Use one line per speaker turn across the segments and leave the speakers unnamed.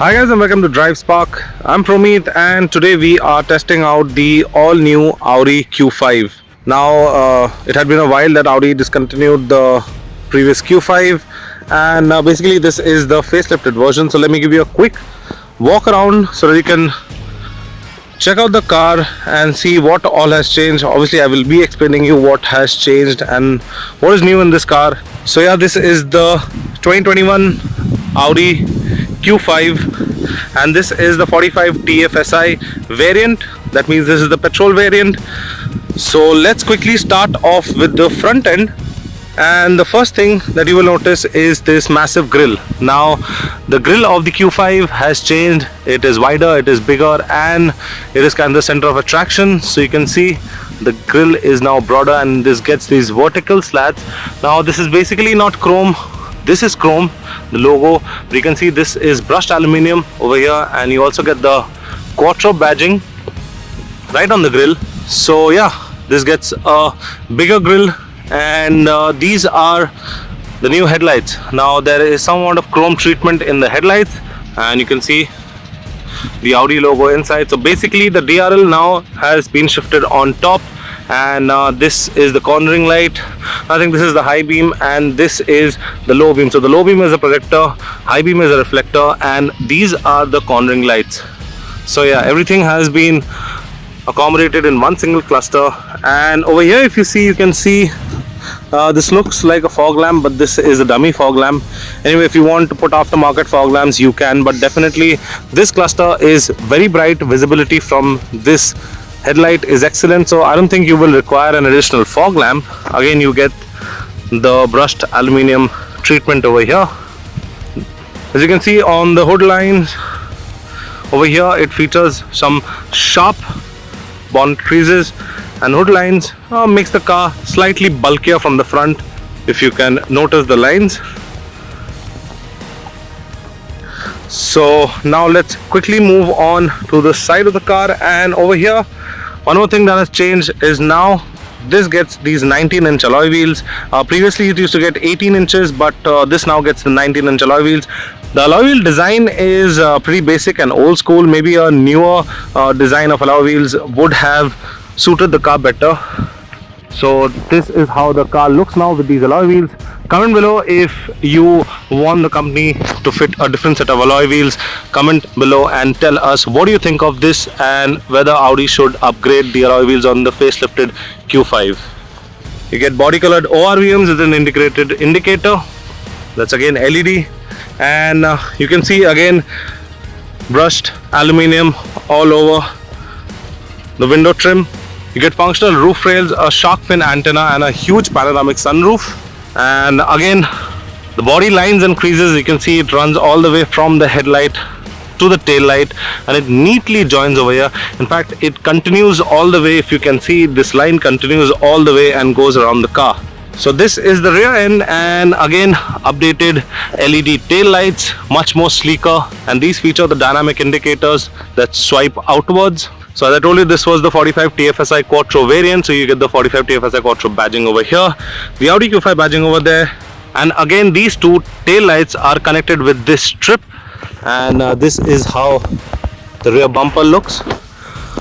Hi guys and welcome to Drive Spark. I'm Promeet and today we are testing out the all new Audi Q5. Now it had been a while that Audi discontinued the previous Q5 and basically this is the facelifted version. So let me give you a quick walk around so that you can check out the car and see what all has changed. Obviously I will be explaining you what has changed and what is new in this car. So yeah, this is the 2021 Audi Q5 and this is the 45 TFSI variant. That means this is the petrol variant. So let's quickly start off with the front end, and the first thing that you will notice is this massive grille. Now the grille of the Q5 has changed. It is wider, it is bigger, and it is kind of the center of attraction. So you can see the grille is now broader and this gets these vertical slats. Now this is basically not chrome, this is chrome, the logo, but you can see this is brushed aluminium over here, and you also get the Quattro badging right on the grille. So yeah, this gets a bigger grille, and these are the new headlights. Now there is some amount of chrome treatment in the headlights, and you can see the Audi logo inside. So basically the DRL now has been shifted on top, and this is the cornering light. I think this is the high beam and this is the low beam. So the low beam is a projector, high beam is a reflector, and these are the cornering lights. So yeah, everything has been accommodated in one single cluster. And over here if you see, you can see this looks like a fog lamp, but this is a dummy fog lamp. Anyway, if you want to put aftermarket fog lamps you can, but definitely this cluster is very bright. Visibility from this headlight is excellent, so I don't think you will require an additional fog lamp. Again, you get the brushed aluminium treatment over here. As you can see on the hood lines over here, it features some sharp bonnet creases, and hood lines makes the car slightly bulkier from the front, if you can notice the lines. So now let's quickly move on to the side of the car, and over here one more thing that has changed is now this gets these 19-inch alloy wheels. Previously it used to get 18 inches, but this now gets the 19-inch alloy wheels. The alloy wheel design is pretty basic and old school. Maybe a newer design of alloy wheels would have suited the car better. So this is how the car looks now with these alloy wheels. Comment below if you want the company to fit a different set of alloy wheels. Comment below and tell us what do you think of this and whether Audi should upgrade the alloy wheels on the facelifted Q5. You get body colored ORVMs with an integrated indicator. That's again LED, and you can see again brushed aluminium all over the window trim. You get functional roof rails, a shark fin antenna, and a huge panoramic sunroof. And again, the body lines and creases, you can see it runs all the way from the headlight to the tail light, and it neatly joins over here. In fact, it continues all the way. If you can see, this line continues all the way and goes around the car. So this is the rear end, and again updated LED tail lights, much more sleeker, and these feature the dynamic indicators that swipe outwards. So as I told you, this was the 45 TFSI Quattro variant, so you get the 45 TFSI Quattro badging over here, the Audi Q5 badging over there, and again these two tail lights are connected with this strip, and this is how the rear bumper looks.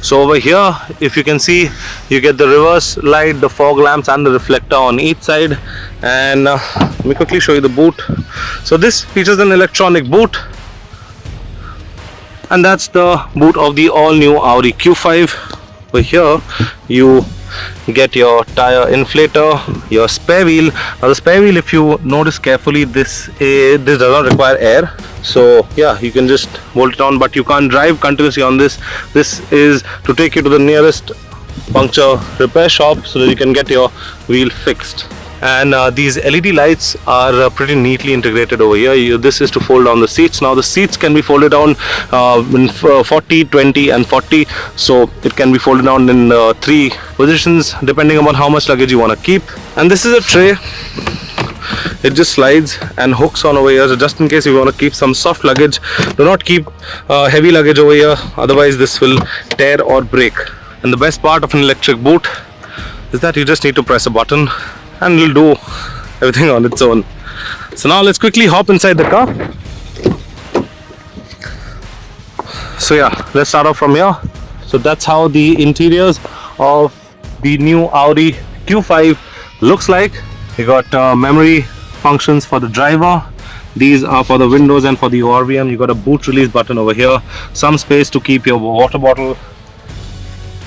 So over here, if you can see, you get the reverse light, the fog lamps, and the reflector on each side. And let me quickly show you the boot. So this features an electronic boot, and that's the boot of the all new Audi Q5. Over here you get your tire inflator, your spare wheel. Now the spare wheel, if you notice carefully, this does not require air. So yeah, you can just bolt it on, but you can't drive continuously on this. This is to take you to the nearest puncture repair shop so that you can get your wheel fixed. And these LED lights are pretty neatly integrated over here. This is to fold down the seats. Now the seats can be folded down in 40, 20 and 40. So it can be folded down in 3 positions depending upon how much luggage you want to keep. And this is a tray. It just slides and hooks on over here, so just in case you want to keep some soft luggage, do not keep heavy luggage over here, otherwise this will tear or break. And the best part of an electric boot is that you just need to press a button and it'll do everything on its own. So now let's quickly hop inside the car. So yeah, let's start off from here. So that's how the interiors of the new Audi Q5 looks like. You got memory functions for the driver. These are for the windows and for the ORVM. You got a boot release button over here, some space to keep your water bottle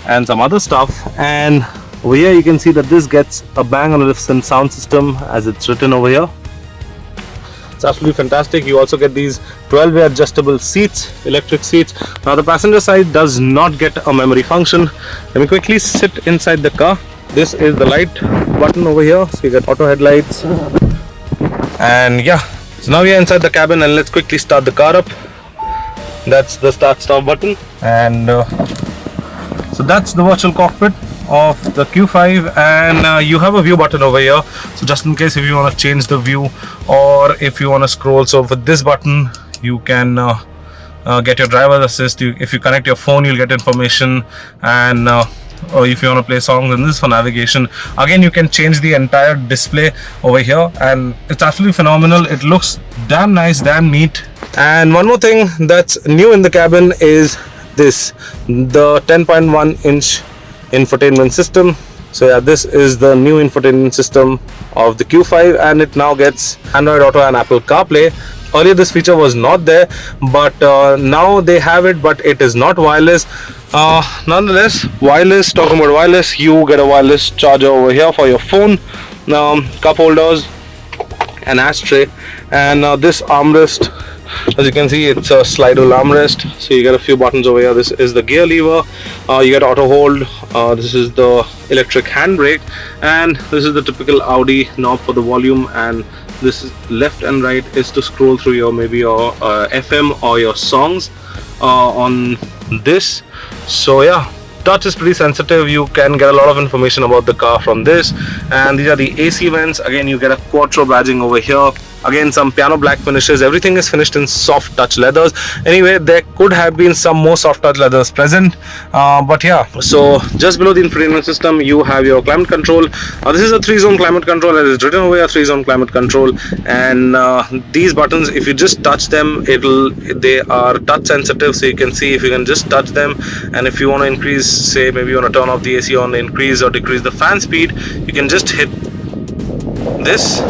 and some other stuff. And over here you can see that this gets a Bang & Olufsen sound system, as it's written over here. It's absolutely fantastic. You also get these 12-way adjustable seats, electric seats. Now the passenger side does not get a memory function. Let me quickly sit inside the car. This is the light button over here, so you get auto headlights. And yeah, so now we are inside the cabin, and let's quickly start the car up. That's the start stop button. And so that's the virtual cockpit of the Q5, and you have a view button over here, so just in case if you want to change the view or if you want to scroll. So with this button you can get your driver's assist. If you connect your phone, you'll get information, and or if you want to play songs, and this is for navigation. Again, you can change the entire display over here, and it's absolutely phenomenal. It looks damn nice, damn neat. And one more thing that's new in the cabin is this, the 10.1 inch infotainment system. So yeah, this is the new infotainment system of the Q5, and it now gets Android Auto and Apple CarPlay. Earlier this feature was not there, but now they have it, but it is not wireless. Nonetheless, wireless, talking about wireless, you get a wireless charger over here for your phone, cup holders, an ashtray, and this armrest. As you can see, it's a slidable armrest, so you get a few buttons over here. This is the gear lever, you get auto hold, this is the electric handbrake, and this is the typical Audi knob for the volume, and this is left and right is to scroll through your maybe your FM or your songs on this. So yeah, touch is pretty sensitive. You can get a lot of information about the car from this. And these are the AC vents. Again, you get a Quattro badging over here. Again, some piano black finishes. Everything is finished in soft touch leathers. Anyway, there could have been some more soft touch leathers present, but yeah. So just below the infotainment system, you have your climate control. This is a 3-zone climate control, as is written over here, 3-zone climate control. And these buttons, if you just touch them, they are touch sensitive, so you can see if you can just touch them. And if you want to increase, say maybe you want to turn off the AC, on increase or decrease the fan speed, you can just hit this.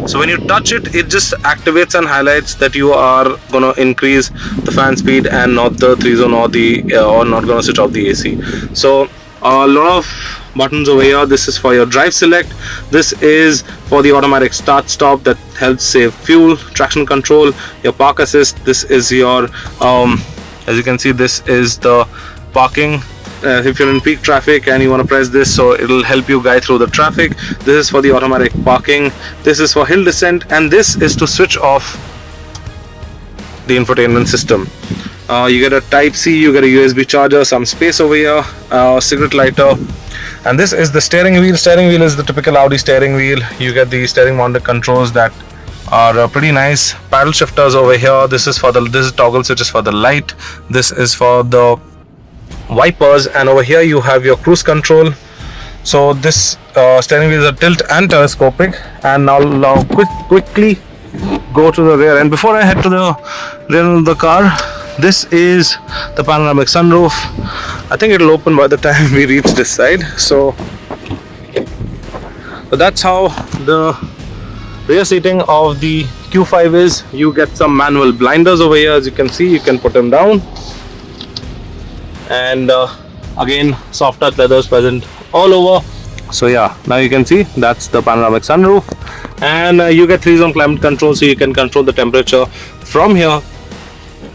So when you touch it, it just activates and highlights that you are gonna increase the fan speed and not the 3-zone or not gonna switch off the AC. So a lot of buttons over here. This is for your drive select. This is for the automatic start stop that helps save fuel. Traction control, your park assist. This is your as you can see, this is the parking. If you're in peak traffic and you want to press this, so it'll help you guide through the traffic. This is for the automatic parking. This is for hill descent, and this is to switch off the infotainment system. You get a type C, you get a USB charger, some space over here, cigarette lighter, and this is the steering wheel. Steering wheel is the typical Audi steering wheel. You get the steering mounted controls that are pretty nice. Paddle shifters over here. This is toggle switches for the light. This is for the wipers, and over here you have your cruise control. So this steering wheel is a tilt and telescopic. And now quickly go to the rear. And before I head to the rear of the car, this is the panoramic sunroof. I think it'll open by the time we reach this side. So that's how the rear seating of the Q5 is. You get some manual blinders over here. As you can see, you can put them down. And again, soft touch leathers present all over. So yeah, now you can see that's the panoramic sunroof, and you get 3-zone climate control, so you can control the temperature from here.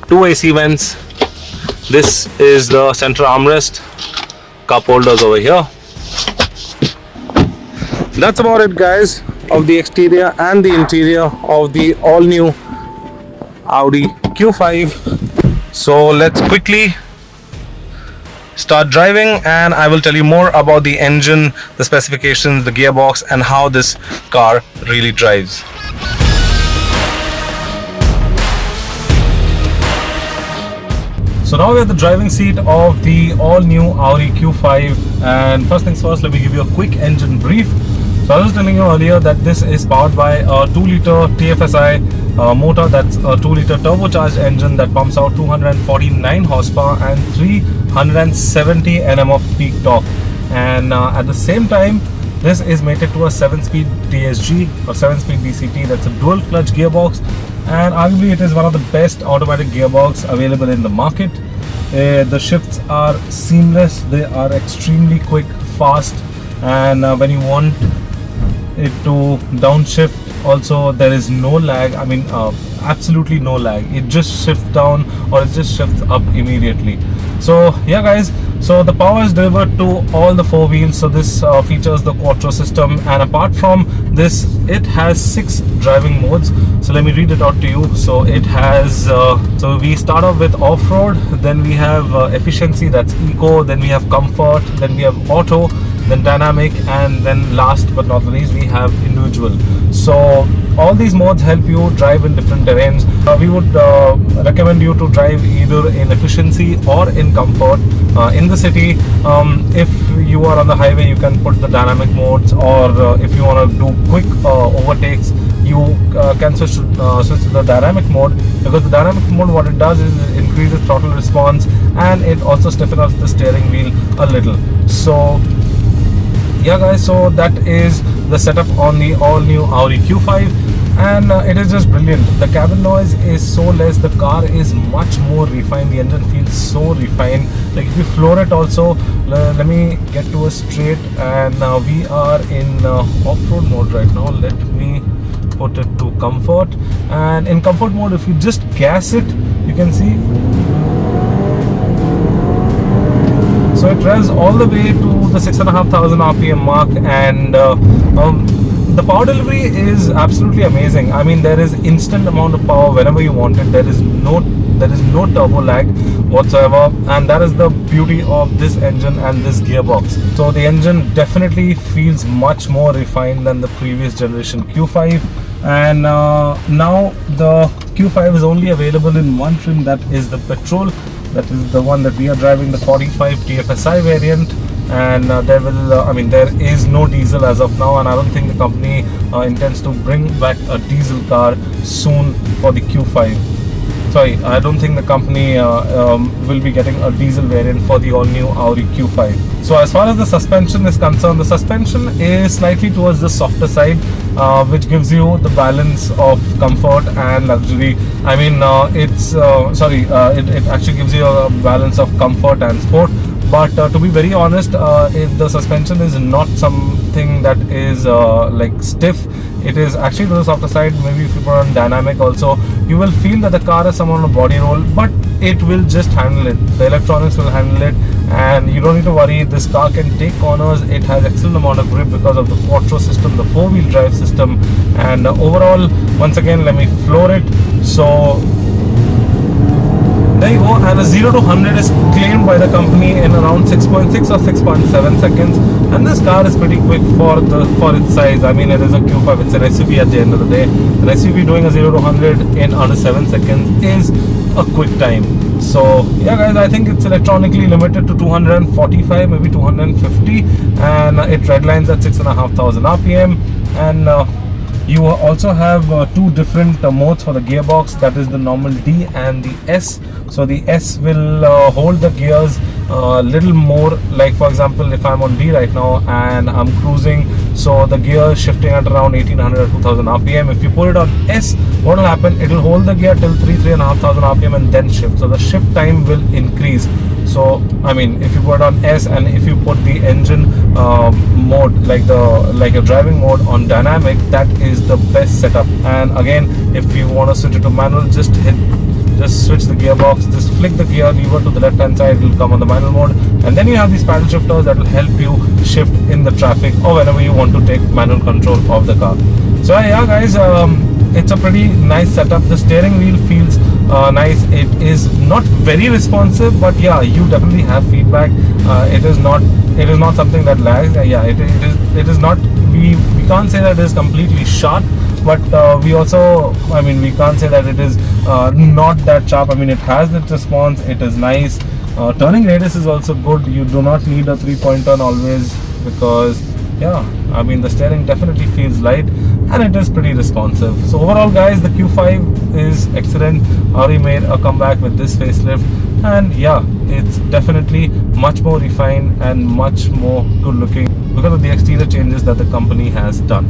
2 AC vents. This is the center armrest, cup holders over here. That's about it, guys, of the exterior and the interior of the all new Audi Q5. So let's quickly start driving, and I will tell you more about the engine, the specifications, the gearbox, and how this car really drives. So now we're at the driving seat of the all-new Audi Q5, and first things first, let me give you a quick engine brief. So I was telling you earlier that this is powered by a 2-liter TFSI motor. That's a 2-liter turbocharged engine that pumps out 249 horsepower and 370 Nm of peak torque. And at the same time, this is mated to a 7-speed DSG or 7-speed DCT. That's a dual clutch gearbox, and arguably it is one of the best automatic gearbox available in the market. The shifts are seamless, they are extremely quick, fast, and when you want it to downshift also, there is no lag. I mean, absolutely no lag. It just shifts down or it just shifts up immediately. So yeah guys, so the power is delivered to all the 4 wheels. So this features the Quattro system, and apart from this, it has 6 driving modes. So let me read it out to you. So it has so we start off with off-road, then we have efficiency, that's eco, then we have comfort, then we have auto, then dynamic, and then last but not least we have individual. So all these modes help you drive in different terrains. We would recommend you to drive either in efficiency or in comfort. In the city, if you are on the highway, you can put the dynamic modes, or if you want to do quick overtakes, you can switch to the dynamic mode, because the dynamic mode, what it does is it increases throttle response, and it also stiffens up the steering wheel a little. So yeah guys, so that is the setup on the all new Audi Q5, and it is just brilliant. The cabin noise is so less, the car is much more refined, the engine feels so refined. Like if you floor it also, let me get to a straight, and we are in off-road mode right now. Let me put it to comfort, and in comfort mode, if you just gas it, you can see. So it revs all the way to the 6,500 RPM mark, and the power delivery is absolutely amazing. I mean, there is instant amount of power whenever you want it. There is no turbo lag whatsoever, and that is the beauty of this engine and this gearbox. So the engine definitely feels much more refined than the previous generation Q5, and now the Q5 is only available in one trim, that is the petrol. That is the one that we are driving, the 45 TFSI variant, and there is no diesel as of now, and I don't think the company intends to bring back a diesel car soon for the Q5. Sorry, I don't think the company will be getting a diesel variant for the all-new Audi Q5. So as far as the suspension is concerned, the suspension is slightly towards the softer side, which gives you the balance of comfort and luxury. I mean, it actually gives you a balance of comfort and sport. But to be very honest, the suspension is not something that is like stiff. It is actually to the softer side. Maybe if you put on dynamic also, you will feel that the car is somewhat on a body roll, but it will just handle it. The electronics will handle it, and you don't need to worry. This car can take corners. It has excellent amount of grip because of the Quattro system, the 4-wheel drive system, and overall, once again, let me floor it. So there you go, and a 0 to 100 is claimed by the company in around 6.6 or 6.7 seconds, and this car is pretty quick for its size. I mean, it is a Q5, it's an SUV at the end of the day. An SUV doing a 0 to 100 in under 7 seconds is a quick time. So yeah guys, I think it's electronically limited to 245, maybe 250, and it redlines at 6,500 RPM, and you also have 2 different modes for the gearbox, that is the normal D and the S. So the S will hold the gears a little more, like for example, if I'm on D right now and I'm cruising, so the gear is shifting at around 1800 or 2000 RPM. If you put it on S, what will happen, it will hold the gear till 3,500 RPM and then shift, so the shift time will increase. So I mean, if you put it on S, and if you put the engine mode, like a driving mode on dynamic, that is the best setup. And again, if you want to switch it to manual, just switch the gearbox, just flick the gear lever to the left hand side, it will come on the manual mode, and then you have these paddle shifters that will help you shift in the traffic or whenever you want to take manual control of the car. So yeah guys, it's a pretty nice setup. The steering wheel feels nice. It is not very responsive, but yeah, you definitely have feedback. It is not something that lags. Yeah, it is not, we can't say that it is completely sharp, but we also, I mean, we can't say that it is not that sharp. I mean, it has its response, it is nice. Turning radius is also good. You do not need a 3-point turn always, because yeah, I mean, the steering definitely feels light. and it is pretty responsive. So overall guys, the Q5 is excellent. Audi made a comeback with this facelift, and yeah, it's definitely much more refined and much more good looking because of the exterior changes that the company has done.